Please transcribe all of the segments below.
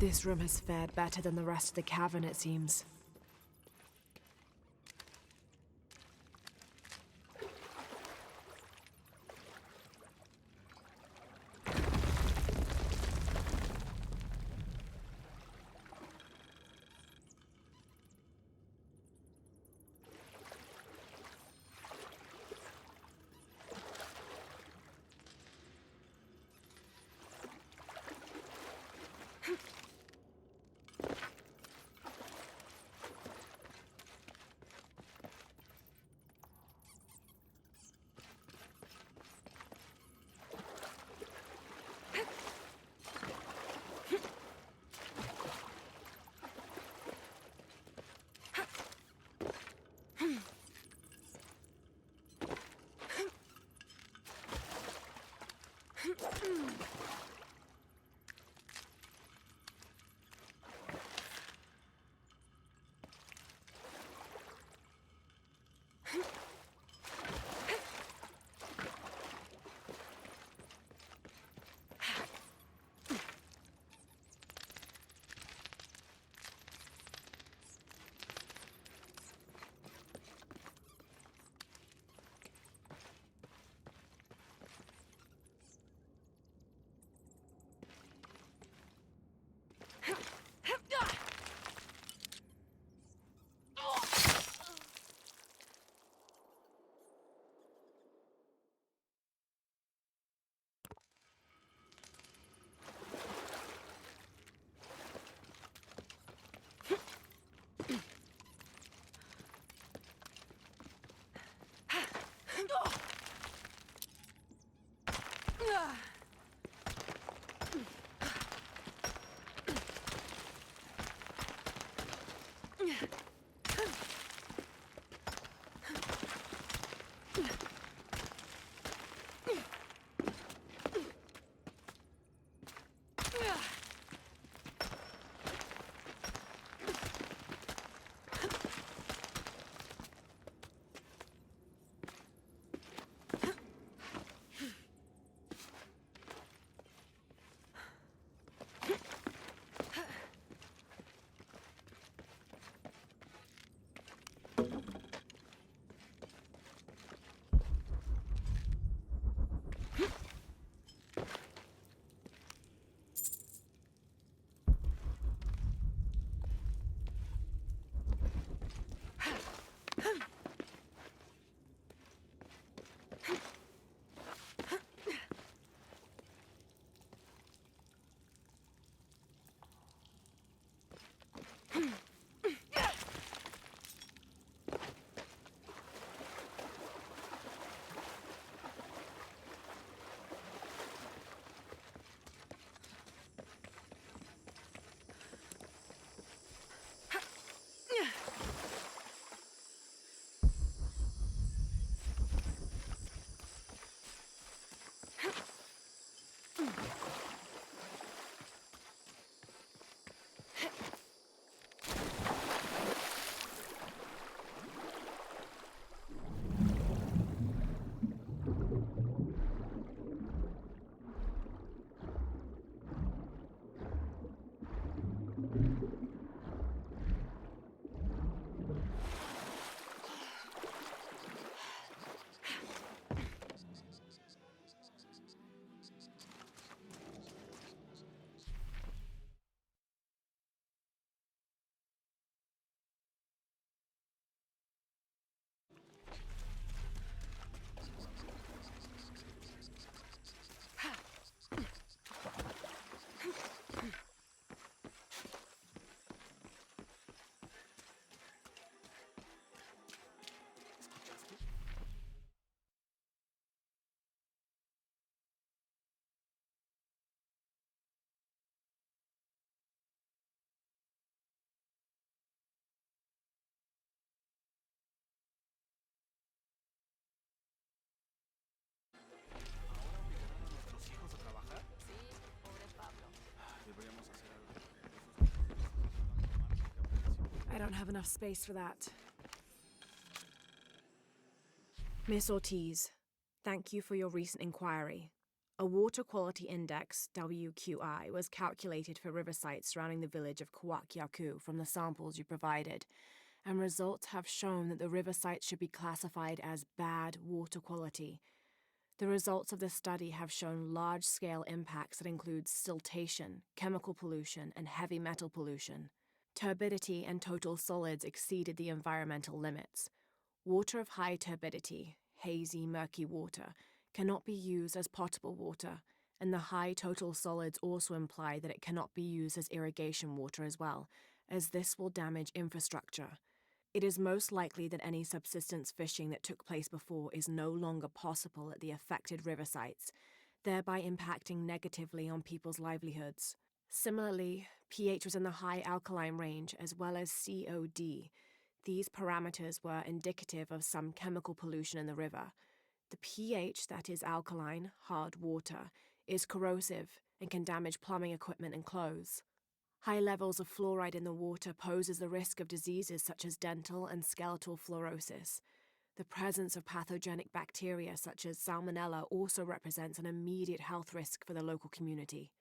This room has fared better than the rest of the cavern, it seems. I don't have enough space for that. Miss Ortiz, thank you for your recent inquiry. A water quality index, WQI, was calculated for river sites surrounding the village of Kuwaq from the samples you provided, and results have shown that the river sites should be classified as bad water quality. The results of the study have shown large-scale impacts that include siltation, chemical pollution, and heavy metal pollution. Turbidity and total solids exceeded the environmental limits. Water of high turbidity, hazy, murky water, cannot be used as potable water, and the high total solids also imply that it cannot be used as irrigation water as well, as this will damage infrastructure. It is most likely that any subsistence fishing that took place before is no longer possible at the affected river sites, thereby impacting negatively on people's livelihoods. Similarly, pH was in the high alkaline range as well as COD. These parameters were indicative of some chemical pollution in the river. The pH, that is alkaline, hard water, is corrosive and can damage plumbing equipment and clothes. High levels of fluoride in the water poses the risk of diseases such as dental and skeletal fluorosis. The presence of pathogenic bacteria such as Salmonella also represents an immediate health risk for the local community.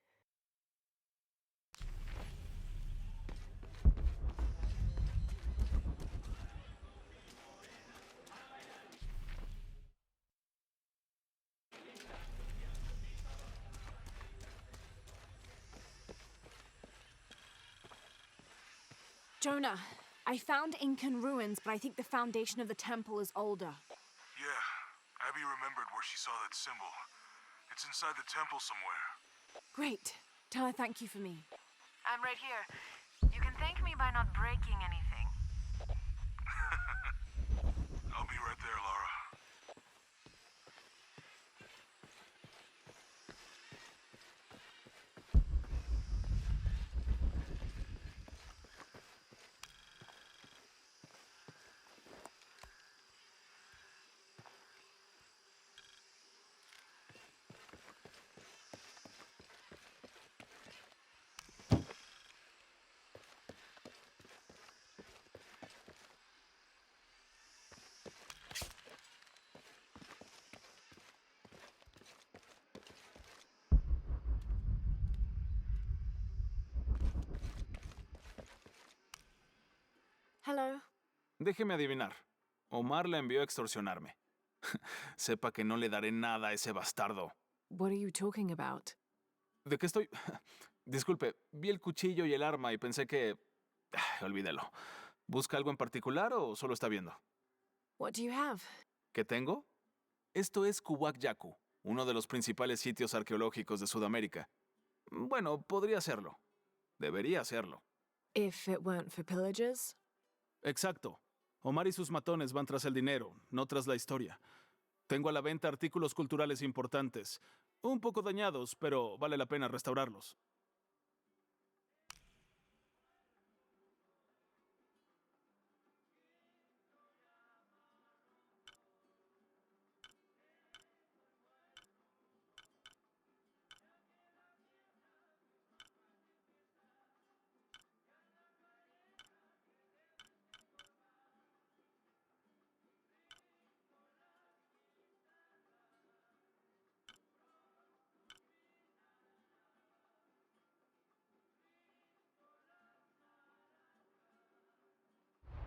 Jonah, I found Incan ruins, but I think the foundation of the temple is older. Yeah, Abby remembered where she saw that symbol. It's inside the temple somewhere. Great. Tell her thank you for me. I'm right here. You can thank me by not breaking anything. I'll be right there, Lara. Hello. Déjeme adivinar. Omar la envió a extorsionarme. Sepa que no le daré nada a ese bastardo. What are you talking about? ¿De qué estoy? Disculpe, vi el cuchillo y el arma y pensé que... Olvídelo. ¿Busca algo en particular o solo está viendo? What do you have? ¿Qué tengo? Esto es Kuwaq, uno de los principales sitios arqueológicos de Sudamérica. Bueno, podría serlo. Debería serlo. If it weren't for pillagers? Exacto. Omar y sus matones van tras el dinero, no tras la historia. Tengo a la venta artículos culturales importantes. Un poco dañados, pero vale la pena restaurarlos.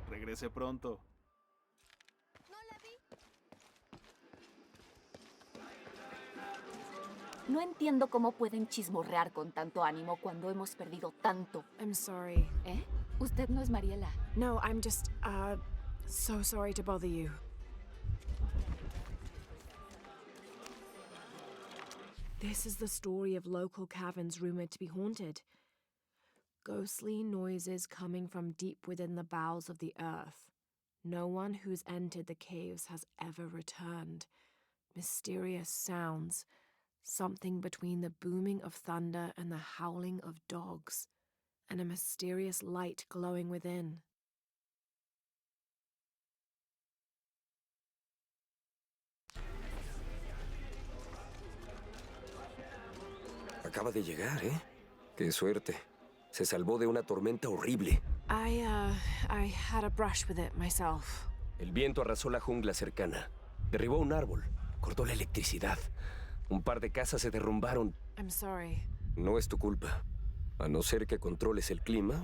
Regrese pronto. No entiendo cómo pueden chismorrear con tanto ánimo cuando hemos perdido tanto. I'm sorry. ¿Eh? Usted no es Mariela. No, I'm just, so sorry to bother you. This is the story of local caverns rumored to be haunted. Ghostly noises coming from deep within the bowels of the earth. No one who's entered the caves has ever returned. Mysterious sounds. Something between the booming of thunder and the howling of dogs. And a mysterious light glowing within. Acaba de llegar, ¿eh? Qué suerte. Se salvó de una tormenta horrible. I had a brush with it myself. El viento arrasó la jungla cercana. Derribó un árbol. Cortó la electricidad. Un par de casas se derrumbaron. I'm sorry. No es tu culpa. A no ser que controles el clima.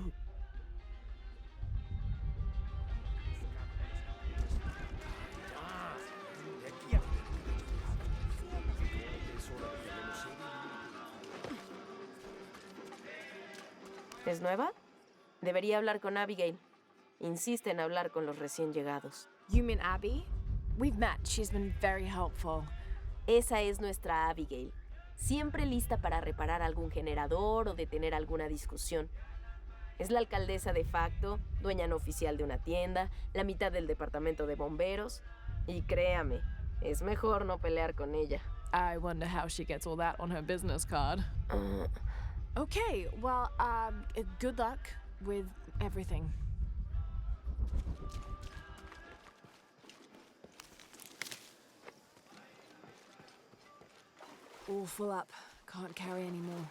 ¿Es nueva? Debería hablar con Abigail. Insiste en hablar con los recién llegados. You mean Abby? We've met. She's been very helpful. Esa es nuestra Abigail. Siempre lista para reparar algún generador o detener alguna discusión. Es la alcaldesa de facto, dueña no oficial de una tienda, la mitad del departamento de bomberos. Y créame, es mejor no pelear con ella. I wonder how she gets all that on her business card. Okay, well, good luck with everything. All full up. Can't carry any more.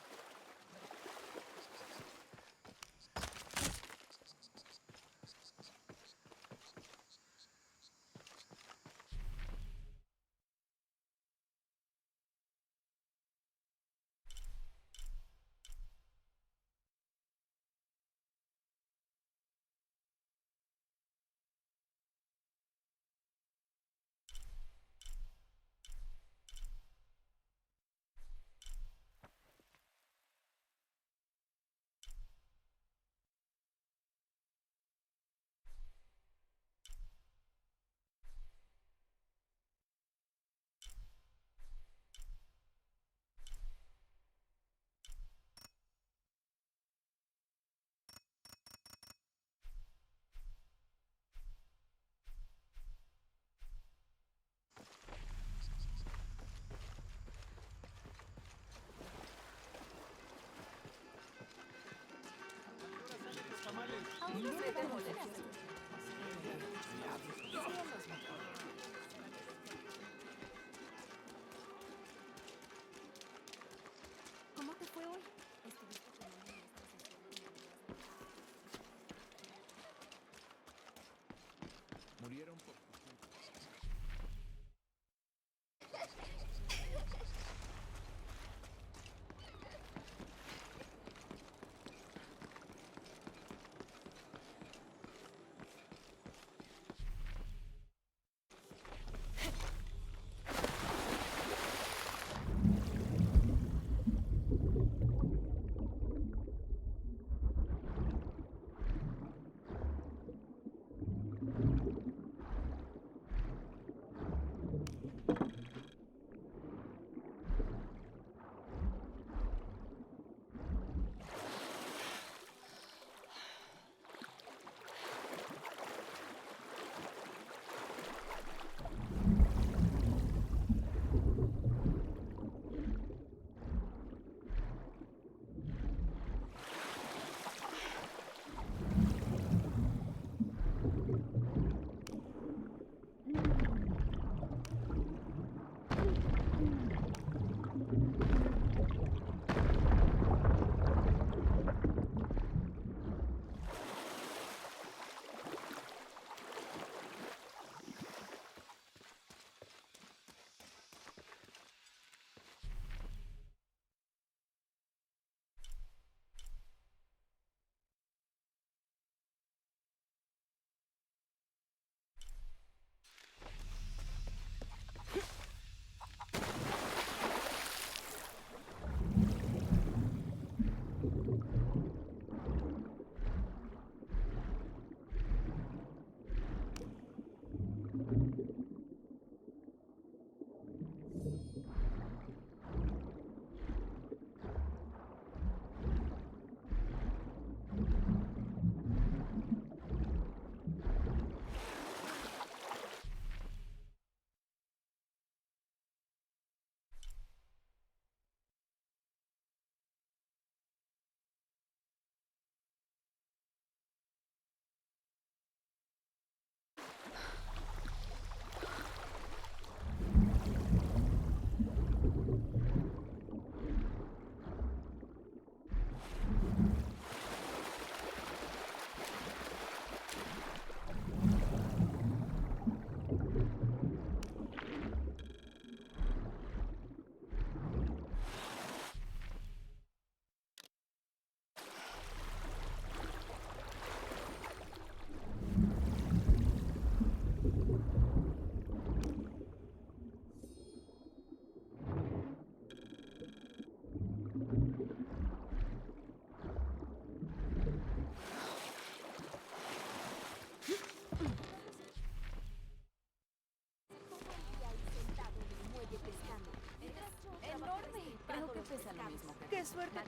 Pesa lo mismo que ¡Qué suerte!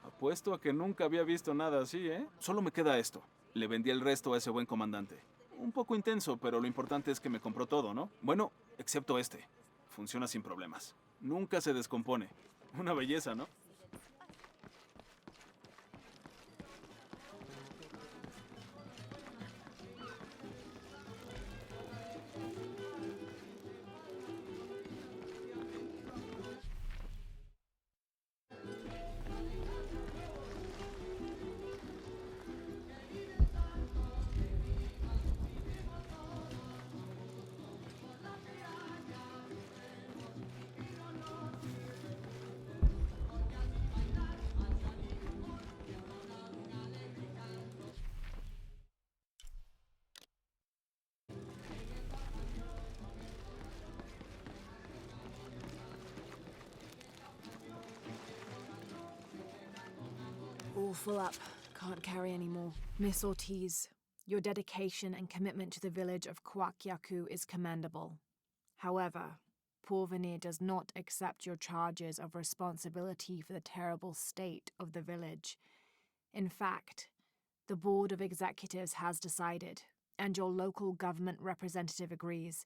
Apuesto a que nunca había visto nada así, ¿eh? Solo me queda esto. Le vendí el resto a ese buen comandante. Un poco intenso, pero lo importante es que me compró todo, ¿no? Bueno, excepto este. Funciona sin problemas. Nunca se descompone. Una belleza, ¿no? All full up. Can't carry any more. Miss Ortiz, your dedication and commitment to the village of Kuwaq is commendable. However, Porvenir does not accept your charges of responsibility for the terrible state of the village. In fact, the Board of Executives has decided, and your local government representative agrees,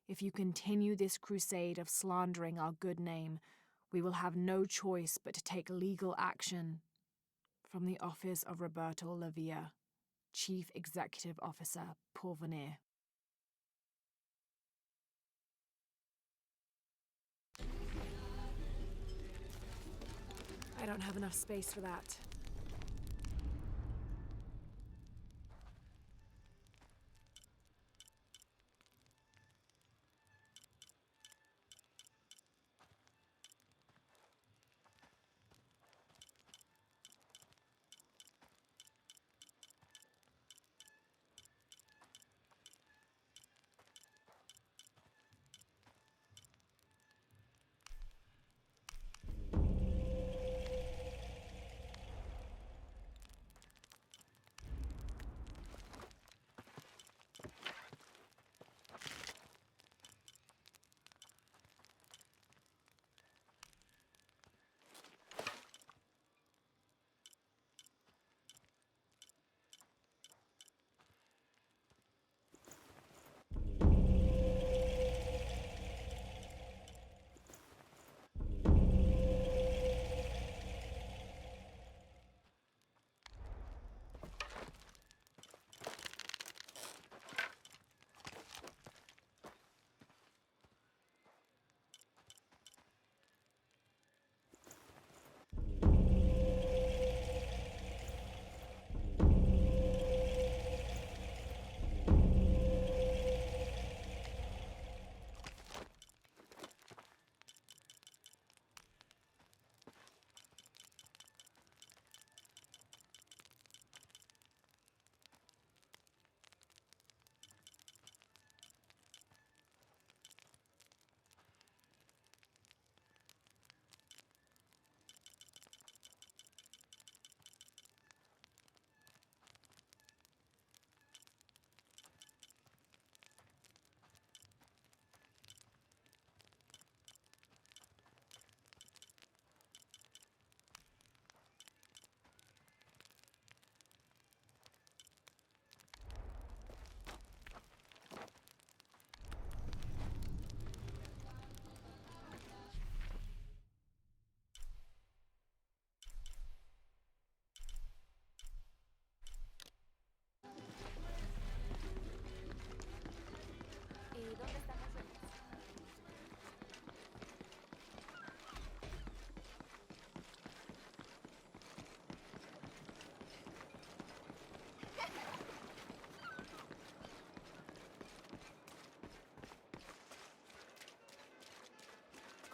if you continue this crusade of slandering our good name, we will have no choice but to take legal action. From the office of Roberto Lavia, Chief Executive Officer, Porvenir. I don't have enough space for that.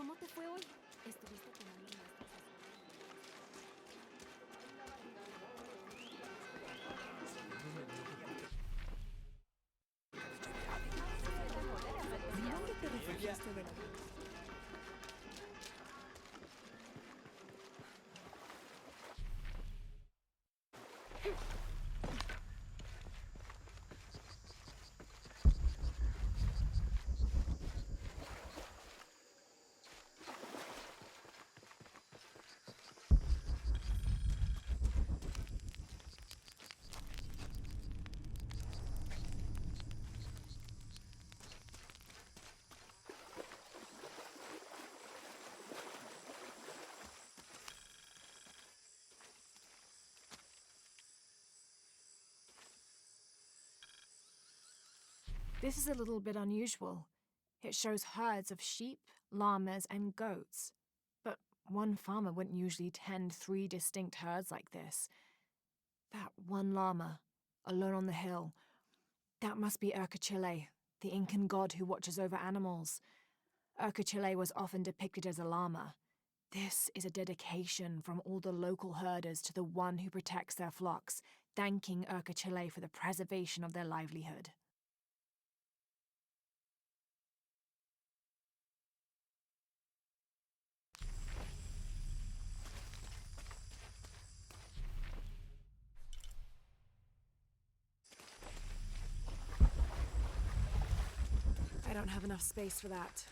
¿Cómo te fue hoy? ¿Estuviste tomando nuestras ¿Dónde te refugiaste de la... This is a little bit unusual. It shows herds of sheep, llamas, and goats. But one farmer wouldn't usually tend 3 distinct herds like this. That one llama, alone on the hill, that must be Urkachile, the Incan god who watches over animals. Urkachile was often depicted as a llama. This is a dedication from all the local herders to the one who protects their flocks, thanking Urkachile for the preservation of their livelihood. I don't have enough space for that.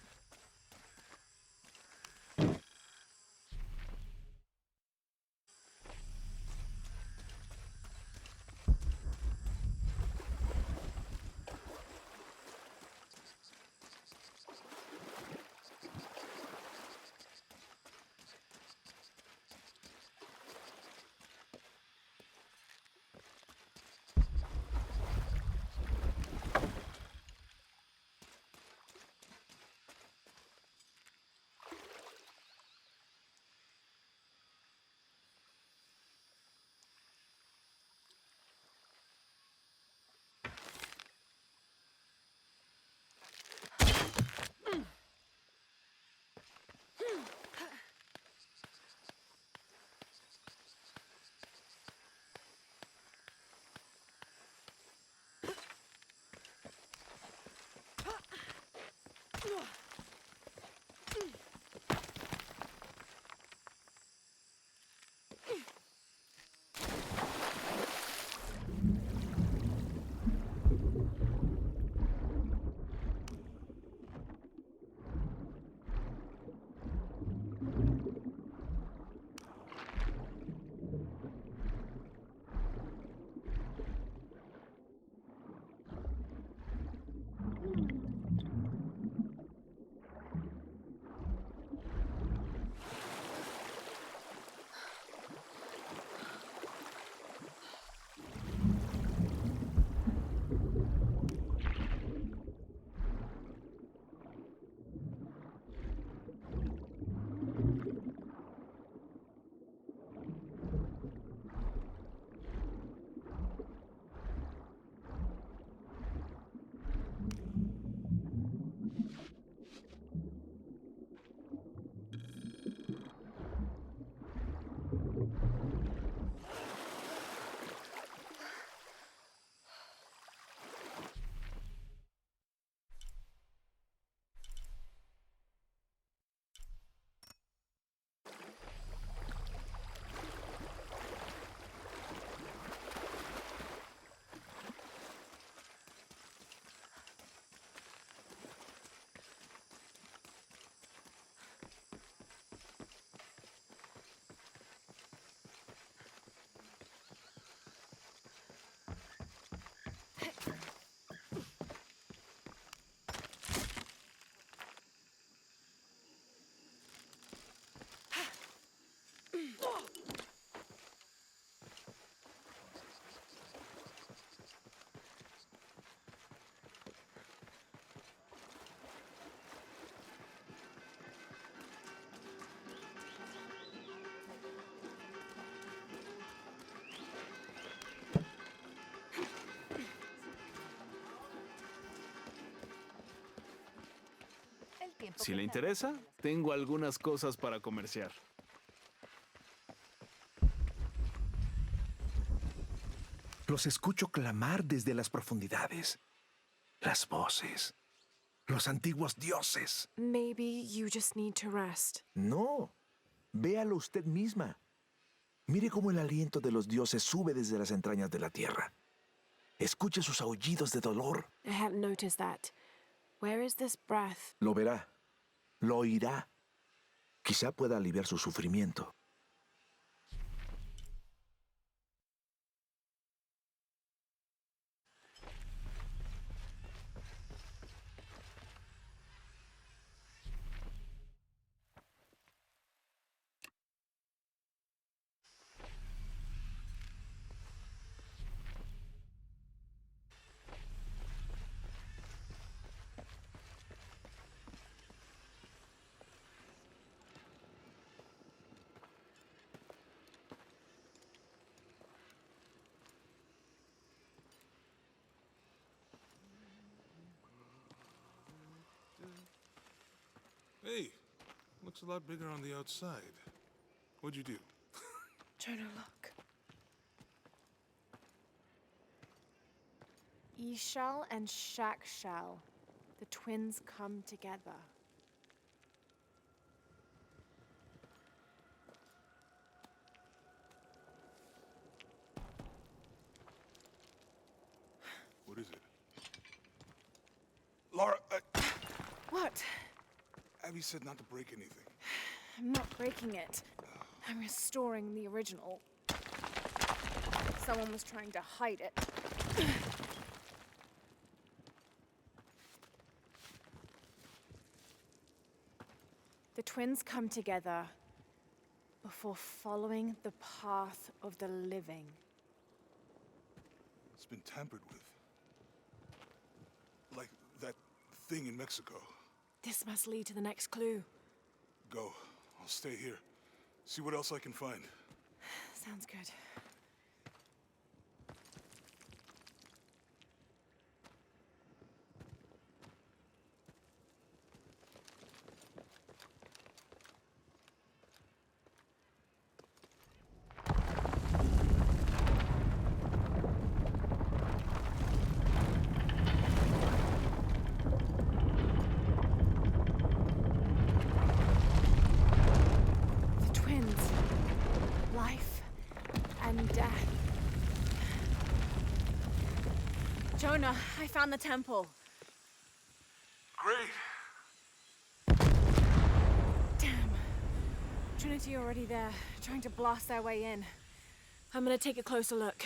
Si le interesa, tengo algunas cosas para comerciar. Los escucho clamar desde las profundidades. Las voces. Los antiguos dioses. Maybe you just need to rest. No. Véalo usted misma. Mire cómo el aliento de los dioses sube desde las entrañas de la tierra. Escuche sus aullidos de dolor. I hadn't noticed that. Where is this breath? Lo verá. Lo oirá. Quizá pueda aliviar su sufrimiento. Hey, looks a lot bigger on the outside. What'd you do? Jonah, look. E-shell and shack shell. The twins come together. What is it? Lara, What? Abby said not to break anything. I'm not breaking it. I'm restoring the original. Someone was trying to hide it. The twins come together before following the path of the living. It's been tampered with. Like that thing in Mexico. This must lead to the next clue. Go. I'll stay here. See what else I can find. Sounds good. Jonah, I found the temple. Great. Damn. Trinity already there, trying to blast their way in. I'm gonna take a closer look.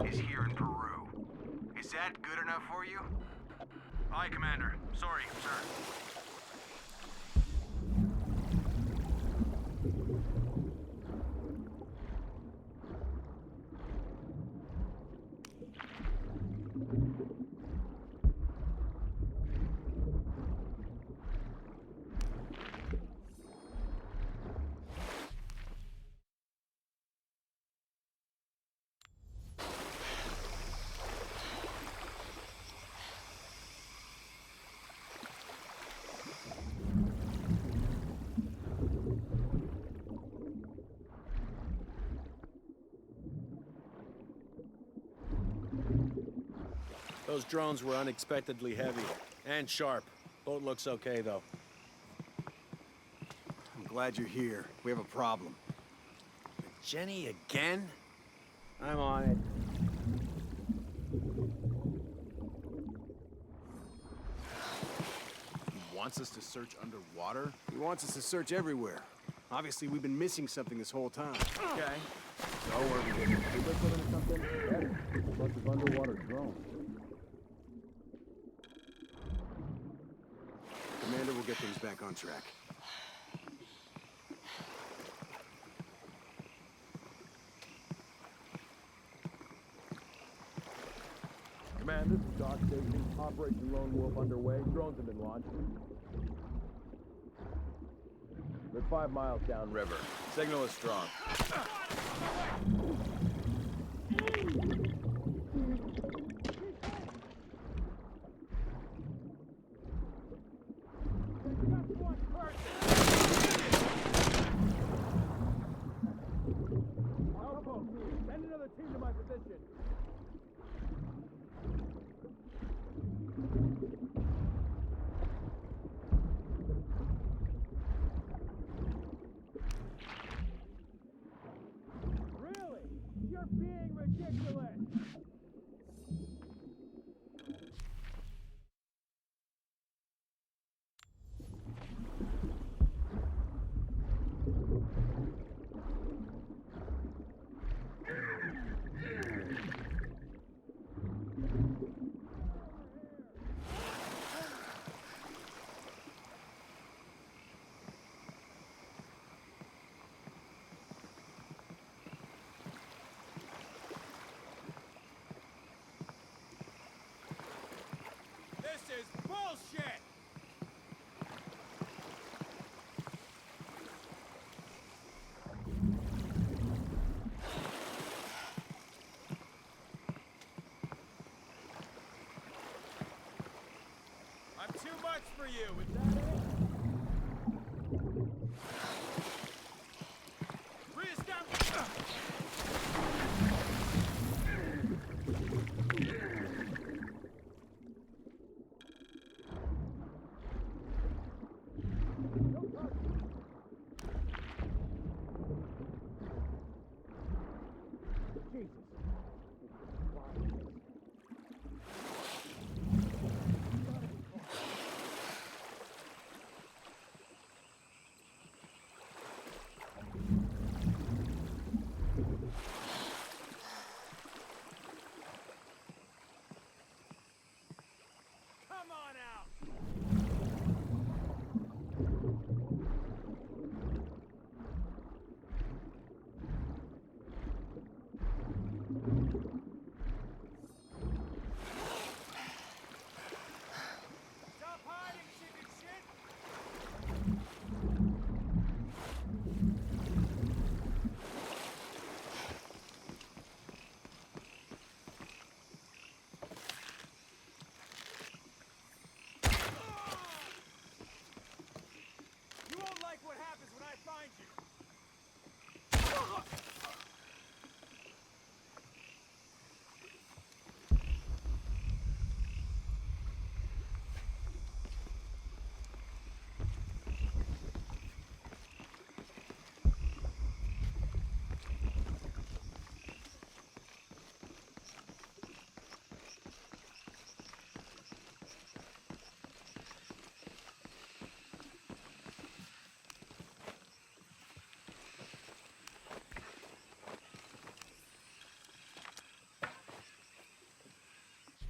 Is here in Peru. Is that good enough for you? Aye, Commander. Sorry, sir. Those drones were unexpectedly heavy and sharp. Boat looks okay, though. I'm glad you're here. We have a problem. Jenny again? I'm on it. He wants us to search underwater? He wants us to search everywhere. Obviously, we've been missing something this whole time. Okay. So where are we going? We look for something better. A bunch of underwater drones. Commander will get things back on track. Command, this is Dock Station. Operation Lone Wolf underway. Drones have been launched. They're 5 miles downriver. Signal is strong. another team to my position. Really? You're being ridiculous! This is bullshit! I'm too much for you, is that it? Reestablish! Come on out! Stop hiding, chicken shit! You won't like what happens when I find you.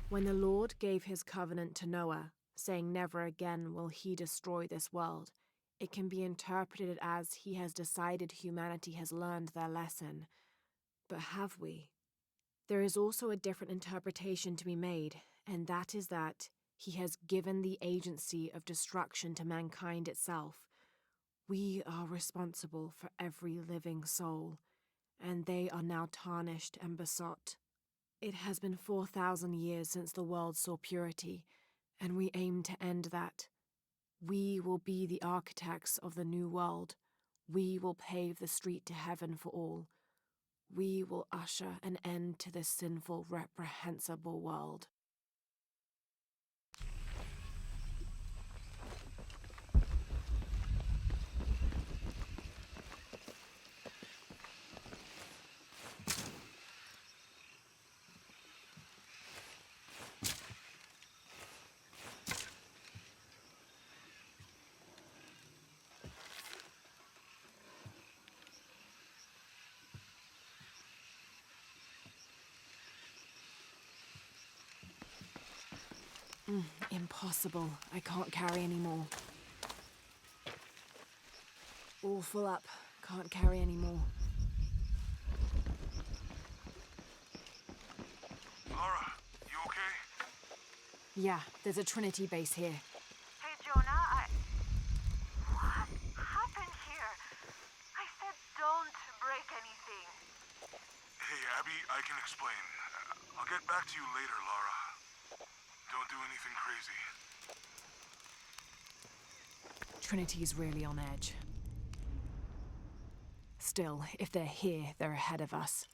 When the Lord gave his covenant to Noah, saying never again will he destroy this world, it can be interpreted as he has decided humanity has learned their lesson. But have we? There is also a different interpretation to be made, and that is that he has given the agency of destruction to mankind itself. We are responsible for every living soul, and they are now tarnished and besot. It has been 4,000 years since the world saw purity, and we aim to end that. We will be the architects of the new world. We will pave the street to heaven for all. We will usher an end to this sinful, reprehensible world. Impossible. I can't carry anymore. All full up. Can't carry anymore. Lara, you okay? Yeah, there's a Trinity base here. Hey, Jonah, what happened here? I said don't break anything. Hey, Abby, I can explain. I'll get back to you later, Lara. Don't do anything crazy. Trinity's really on edge. Still, if they're here, they're ahead of us.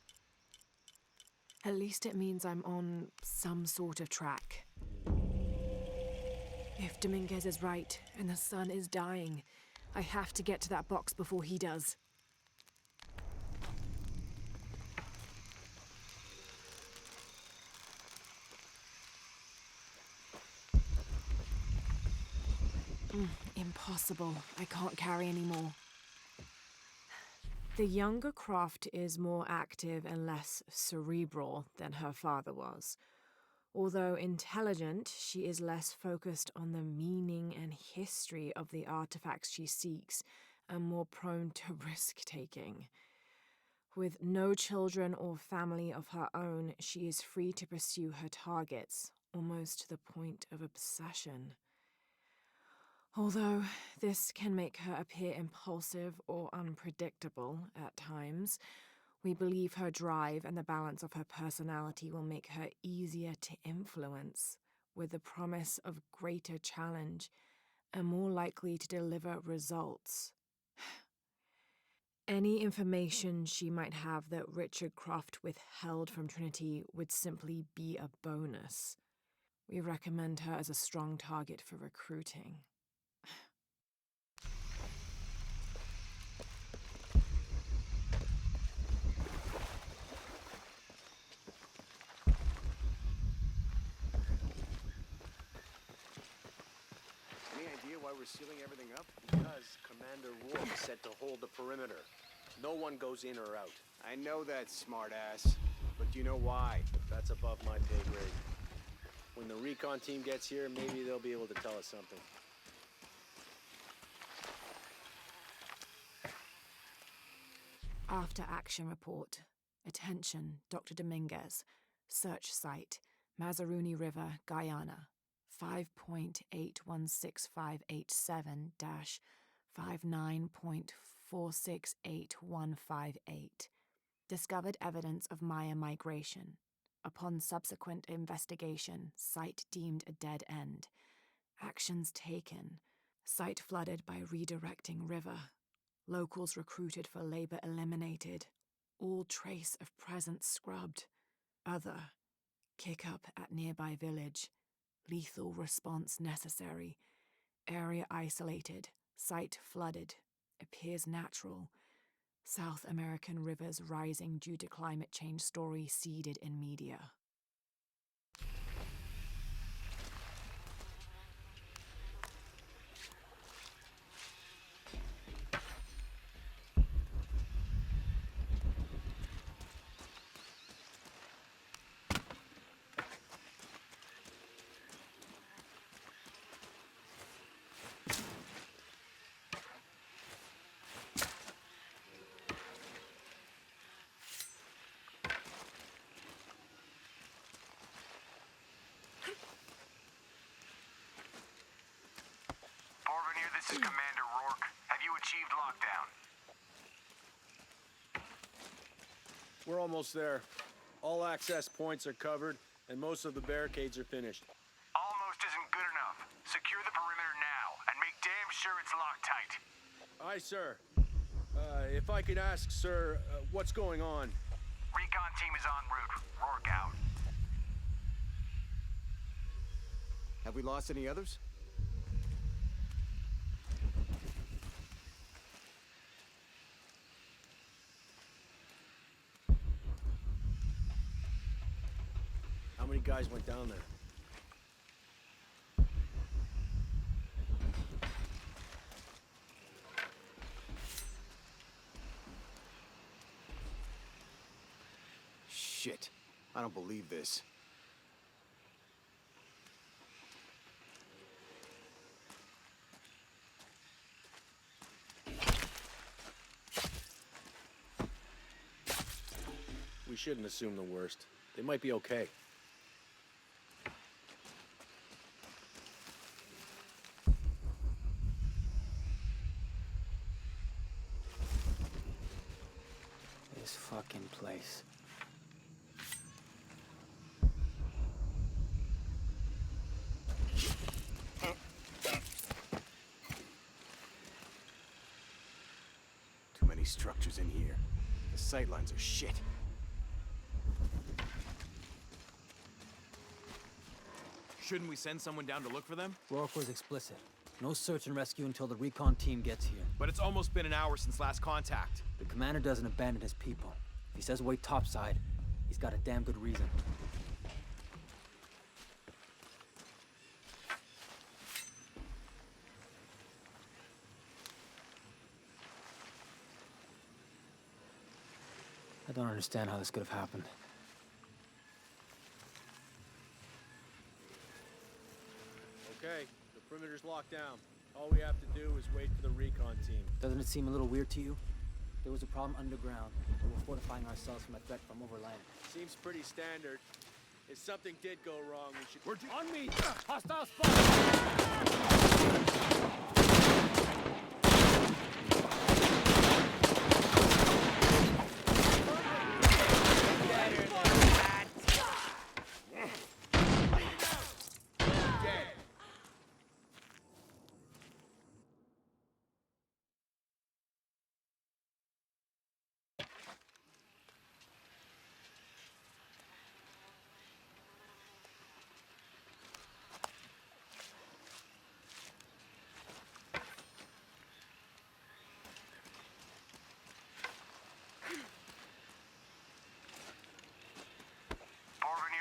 At least it means I'm on some sort of track. If Dominguez is right and the sun is dying, I have to get to that box before he does. Impossible. I can't carry anymore. The younger Croft is more active and less cerebral than her father was. Although intelligent, she is less focused on the meaning and history of the artifacts she seeks and more prone to risk-taking. With no children or family of her own, she is free to pursue her targets, almost to the point of obsession. Although this can make her appear impulsive or unpredictable at times, we believe her drive and the balance of her personality will make her easier to influence, with the promise of greater challenge and more likely to deliver results. Any information she might have that Richard Croft withheld from Trinity would simply be a bonus. We recommend her as a strong target for recruiting. Any idea why we're sealing everything up? Because Commander Rourke said to hold the perimeter. No one goes in or out. I know that, smartass. But do you know why? That's above my pay grade. When the recon team gets here, maybe they'll be able to tell us something. After action report. Attention, Dr. Dominguez. Search site, Mazaruni River, Guyana. 5.16587-59.468158. Discovered evidence of Maya migration. Upon subsequent investigation, site deemed a dead end. Actions taken. Site flooded by redirecting river. Locals recruited for labor eliminated. All trace of presence scrubbed. Other. Kick up at nearby village. Lethal response necessary. Area isolated. Site flooded. Appears natural. South American rivers rising due to climate change story seeded in media. This is Commander Rourke. Have you achieved lockdown? We're almost there. All access points are covered, and most of the barricades are finished. Almost isn't good enough. Secure the perimeter now, and make damn sure it's locked tight. Aye, sir. If I could ask, sir, what's going on? Recon team is en route. Rourke out. Have we lost any others? How many guys went down there? Shit. I don't believe this. We shouldn't assume the worst. They might be okay. This fucking place. Too many structures in here. The sightlines are shit. Shouldn't we send someone down to look for them? Rourke was explicit. No search and rescue until the recon team gets here. But it's almost been an hour since last contact. The commander doesn't abandon his people. If he says wait topside, he's got a damn good reason. I don't understand how this could have happened. Okay, the perimeter's locked down. All we have to do is wait for the recon team. Doesn't it seem a little weird to you? There was a problem underground, but we're fortifying ourselves from a threat from overland. Seems pretty standard. If something did go wrong, we should... On me! Hostile spot!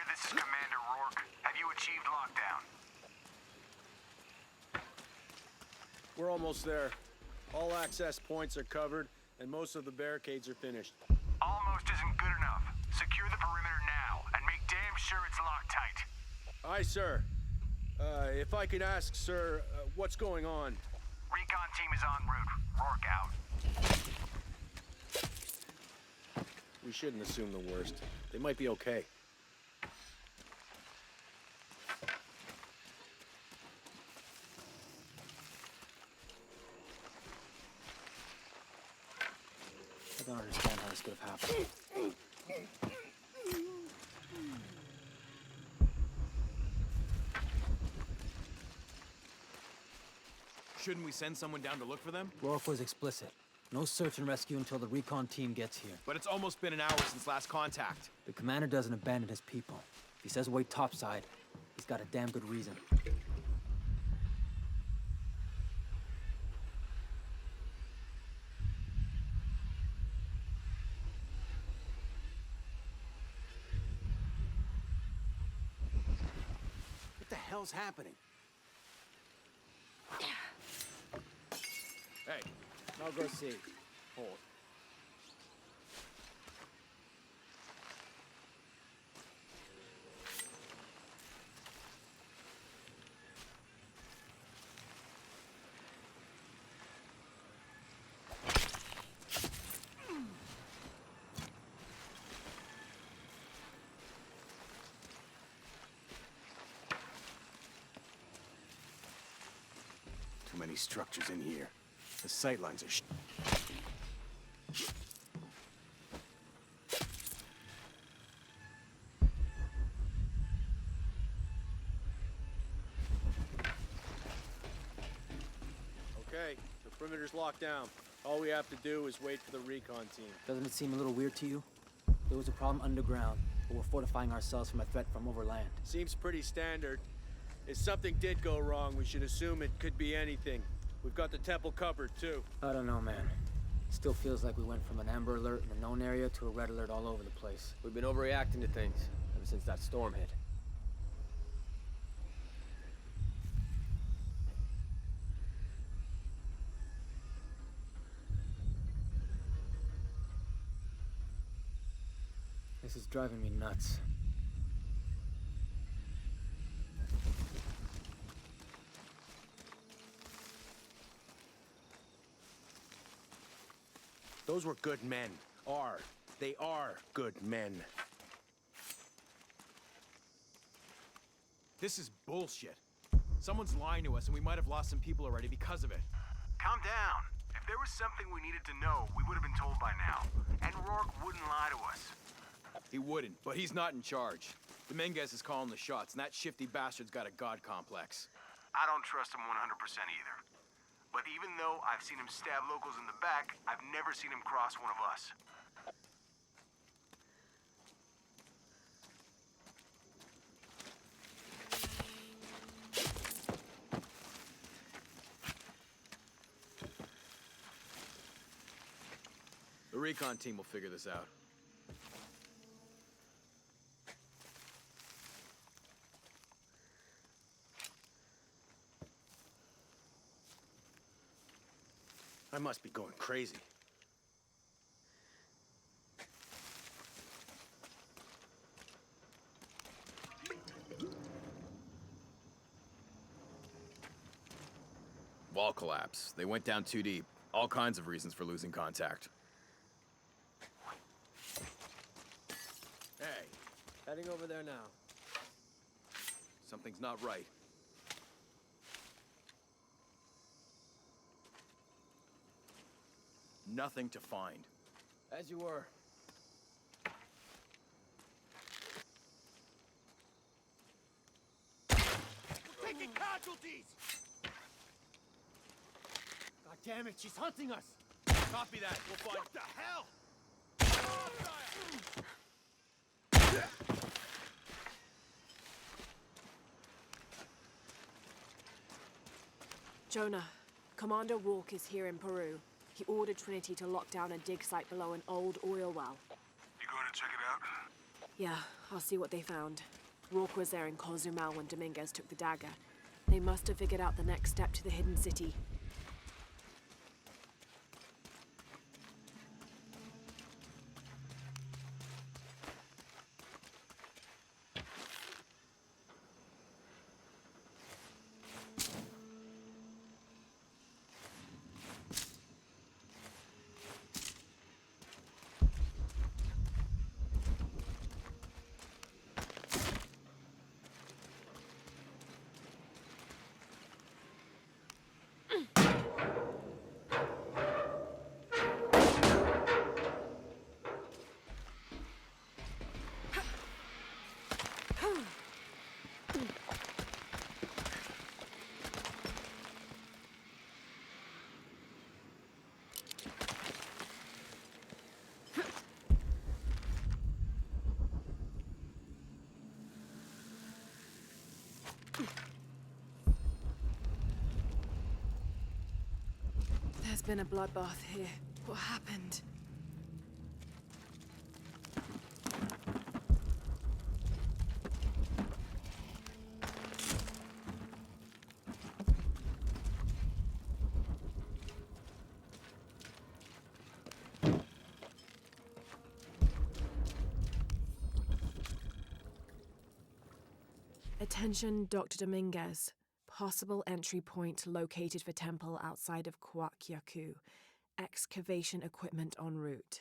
This is Commander Rourke. Have you achieved lockdown? We're almost there. All access points are covered, and most of the barricades are finished. Almost isn't good enough. Secure the perimeter now, and make damn sure it's locked tight. Aye, sir. If I could ask, sir, what's going on? Recon team is en route. Rourke out. We shouldn't assume the worst. They might be okay. I don't understand how this could have happened. Shouldn't we send someone down to look for them? Rourke was explicit. No search and rescue until the recon team gets here. But it's almost been an hour since last contact. The commander doesn't abandon his people. If he says wait topside, he's got a damn good reason. What the hell's happening? Hey, I'll go see. hold. Too many structures in here. The sightlines are Okay, the perimeter's locked down. All we have to do is wait for the recon team. Doesn't it seem a little weird to you? There was a problem underground, but we're fortifying ourselves from a threat from overland. Seems pretty standard. If something did go wrong, we should assume it could be anything. We've got the temple covered, too. I don't know, man. Still feels like we went from an amber alert in a known area to a red alert all over the place. We've been overreacting to things ever since that storm hit. This is driving me nuts. Those were good men. They are good men. This is bullshit. Someone's lying to us, and we might have lost some people already because of it. Calm down. If there was something we needed to know, we would have been told by now. And Rourke wouldn't lie to us. He wouldn't, but he's not in charge. Dominguez is calling the shots, and that shifty bastard's got a god complex. I don't trust him 100% either. But even though I've seen him stab locals in the back, I've never seen him cross one of us. The recon team will figure this out. I must be going crazy. Wall collapse. They went down too deep. All kinds of reasons for losing contact. Hey, Heading over there now. something's not right. Nothing to find. As you were. We're taking casualties! God damn it, she's hunting us! Copy that. We'll find... What the hell? Jonah, Commander Rourke is here in Peru. He ordered Trinity to lock down a dig site below an old oil well. You going to check it out? Yeah, I'll see what they found. Rourke was there in Cozumel when Dominguez took the dagger. They must have figured out the next step to the hidden city. There's been a bloodbath here. What happened? Attention, Dr. Dominguez. Possible entry point located for temple outside of Kuwaq. Excavation equipment en route.